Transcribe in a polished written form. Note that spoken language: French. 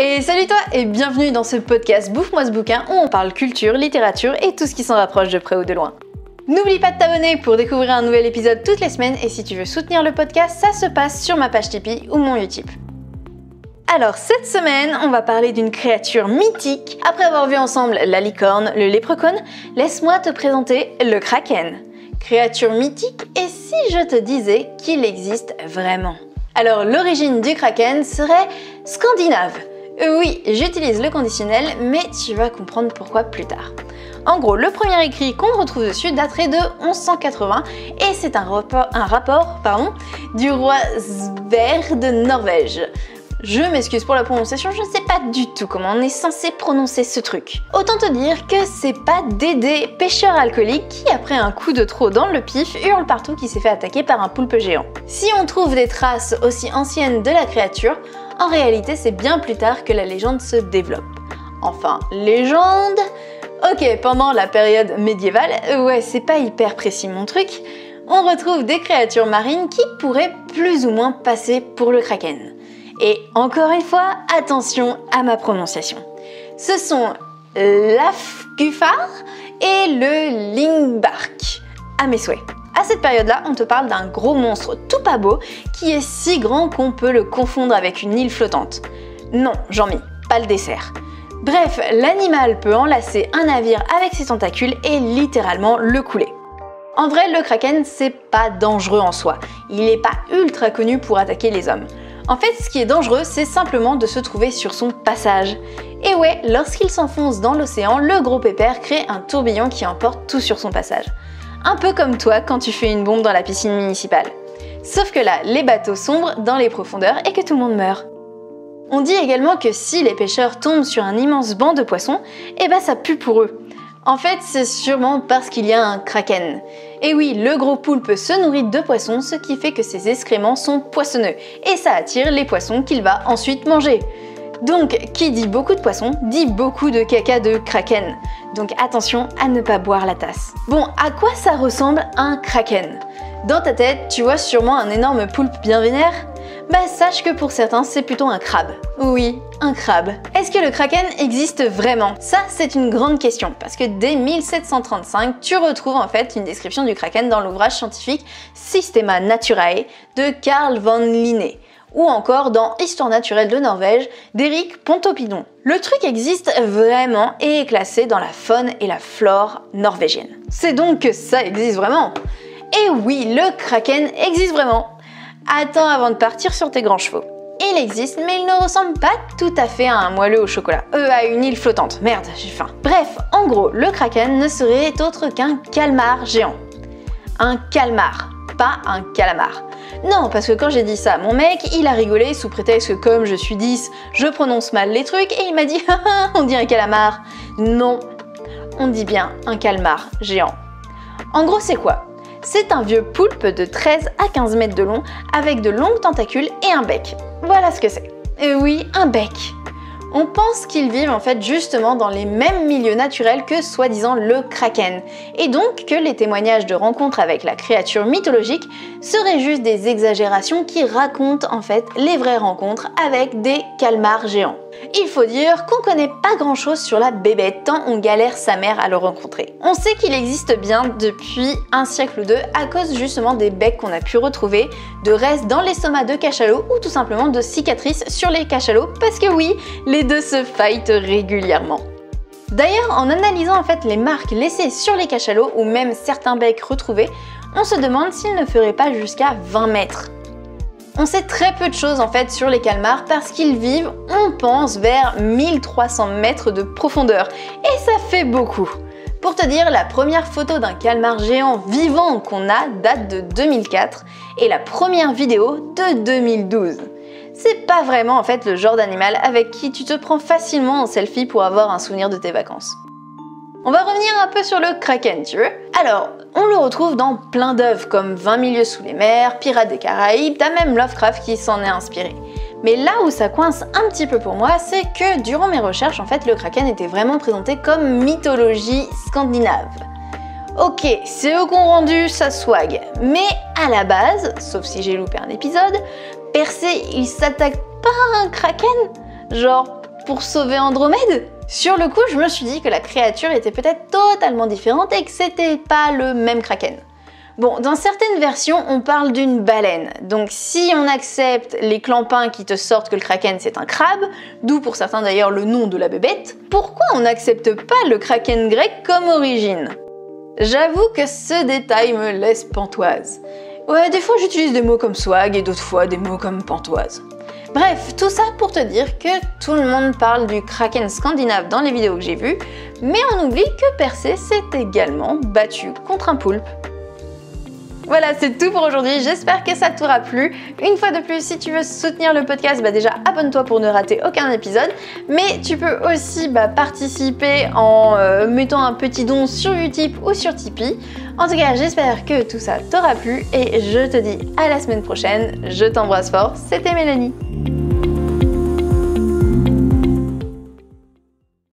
Et salut toi et bienvenue dans ce podcast Bouffe-moi ce bouquin où on parle culture, littérature et tout ce qui s'en rapproche de près ou de loin. N'oublie pas de t'abonner pour découvrir un nouvel épisode toutes les semaines et si tu veux soutenir le podcast, ça se passe sur ma page Tipeee ou mon Utip. Alors cette semaine, on va parler d'une créature mythique. Après avoir vu ensemble la licorne, le léprechaun, laisse-moi te présenter le kraken. Créature mythique, et si je te disais qu'il existe vraiment? Alors l'origine du kraken serait scandinave. Oui, j'utilise le conditionnel, mais tu vas comprendre pourquoi plus tard. En gros, le premier écrit qu'on retrouve dessus daterait de 1180 et c'est un rapport du roi Sverre de Norvège. Je m'excuse pour la prononciation, je ne sais pas du tout comment on est censé prononcer ce truc. Autant te dire que c'est pas Dédé, pêcheur alcoolique, qui après un coup de trop dans le pif, hurle partout qu'il s'est fait attaquer par un poulpe géant. Si on trouve des traces aussi anciennes de la créature, en réalité c'est bien plus tard que la légende se développe. Enfin, légende... Ok, pendant la période médiévale, ouais c'est pas hyper précis mon truc, on retrouve des créatures marines qui pourraient plus ou moins passer pour le kraken. Et encore une fois, attention à ma prononciation. Ce sont l'Afgufar et le Lingbark, à mes souhaits. À cette période-là, on te parle d'un gros monstre tout pas beau qui est si grand qu'on peut le confondre avec une île flottante. Non, Jean-Mi, pas le dessert. Bref, l'animal peut enlacer un navire avec ses tentacules et littéralement le couler. En vrai, le kraken, c'est pas dangereux en soi. Il est pas ultra connu pour attaquer les hommes. En fait, ce qui est dangereux, c'est simplement de se trouver sur son passage. Et ouais, lorsqu'il s'enfonce dans l'océan, le gros pépère crée un tourbillon qui emporte tout sur son passage. Un peu comme toi quand tu fais une bombe dans la piscine municipale. Sauf que là, les bateaux sombrent dans les profondeurs et que tout le monde meurt. On dit également que si les pêcheurs tombent sur un immense banc de poissons, eh ben ça pue pour eux. En fait, c'est sûrement parce qu'il y a un kraken. Et oui, le gros poulpe se nourrit de poissons, ce qui fait que ses excréments sont poissonneux, et ça attire les poissons qu'il va ensuite manger. Donc, qui dit beaucoup de poissons, dit beaucoup de caca de kraken. Donc attention à ne pas boire la tasse. Bon, à quoi ça ressemble un kraken? Dans ta tête, tu vois sûrement un énorme poulpe bien vénère? Bah sache que pour certains, c'est plutôt un crabe. Oui, un crabe. Est-ce que le kraken existe vraiment? Ça, c'est une grande question, parce que dès 1735, tu retrouves en fait une description du kraken dans l'ouvrage scientifique Systema Naturae de Carl von Linné, ou encore dans Histoire naturelle de Norvège d'Éric Pontoppidan. Le truc existe vraiment et est classé dans la faune et la flore norvégienne. C'est donc que ça existe vraiment. Et oui, le kraken existe vraiment. Attends avant de partir sur tes grands chevaux. Il existe, mais il ne ressemble pas tout à fait à un moelleux au chocolat. À une île flottante. Merde, j'ai faim. Bref, en gros, le kraken ne serait autre qu'un calmar géant. Un calmar, pas un calamar. Non, parce que quand j'ai dit ça, mon mec, il a rigolé sous prétexte que comme je suis 10, je prononce mal les trucs et il m'a dit « on dit un calamar ». Non, on dit bien un calmar géant. En gros, c'est quoi? C'est un vieux poulpe de 13 à 15 mètres de long avec de longues tentacules et un bec. Voilà ce que c'est. Oui, un bec. On pense qu'ils vivent en fait justement dans les mêmes milieux naturels que soi-disant le kraken, et donc que les témoignages de rencontres avec la créature mythologique seraient juste des exagérations qui racontent en fait les vraies rencontres avec des calmars géants. Il faut dire qu'on connaît pas grand chose sur la bébête tant on galère sa mère à le rencontrer. On sait qu'il existe bien depuis un siècle ou deux à cause justement des becs qu'on a pu retrouver, de restes dans l'estomac de cachalots ou tout simplement de cicatrices sur les cachalots parce que oui, les deux se fightent régulièrement. D'ailleurs, en analysant en fait les marques laissées sur les cachalots ou même certains becs retrouvés, on se demande s'ils ne feraient pas jusqu'à 20 mètres. On sait très peu de choses en fait sur les calmars parce qu'ils vivent, on pense, vers 1300 mètres de profondeur. Et ça fait beaucoup. Pour te dire, la première photo d'un calmar géant vivant qu'on a date de 2004 et la première vidéo de 2012. C'est pas vraiment en fait le genre d'animal avec qui tu te prends facilement en selfie pour avoir un souvenir de tes vacances. On va revenir un peu sur le kraken, tu veux? Alors, on le retrouve dans plein d'œuvres comme 20 milieux sous les mers, Pirates des Caraïbes, t'as même Lovecraft qui s'en est inspiré. Mais là où ça coince un petit peu pour moi, c'est que durant mes recherches, en fait, le kraken était vraiment présenté comme mythologie scandinave. Ok, c'est eux qui ont rendu sa swag, mais à la base, sauf si j'ai loupé un épisode, Percé, il s'attaque pas à un kraken? Genre, pour sauver Andromède? Sur le coup, je me suis dit que la créature était peut-être totalement différente et que c'était pas le même kraken. Bon, dans certaines versions, on parle d'une baleine. Donc si on accepte les clampins qui te sortent que le kraken c'est un crabe, d'où pour certains d'ailleurs le nom de la bébête, pourquoi on n'accepte pas le kraken grec comme origine? J'avoue que ce détail me laisse pantoise. Ouais, des fois j'utilise des mots comme swag et d'autres fois des mots comme pantoise. Bref, tout ça pour te dire que tout le monde parle du kraken scandinave dans les vidéos que j'ai vues, mais on oublie que Persée s'est également battu contre un poulpe. Voilà, c'est tout pour aujourd'hui, j'espère que ça t'aura plu. Une fois de plus, si tu veux soutenir le podcast, déjà abonne-toi pour ne rater aucun épisode. Mais tu peux aussi participer en mettant un petit don sur Utip ou sur Tipeee. En tout cas, j'espère que tout ça t'aura plu et je te dis à la semaine prochaine. Je t'embrasse fort, c'était Mélanie.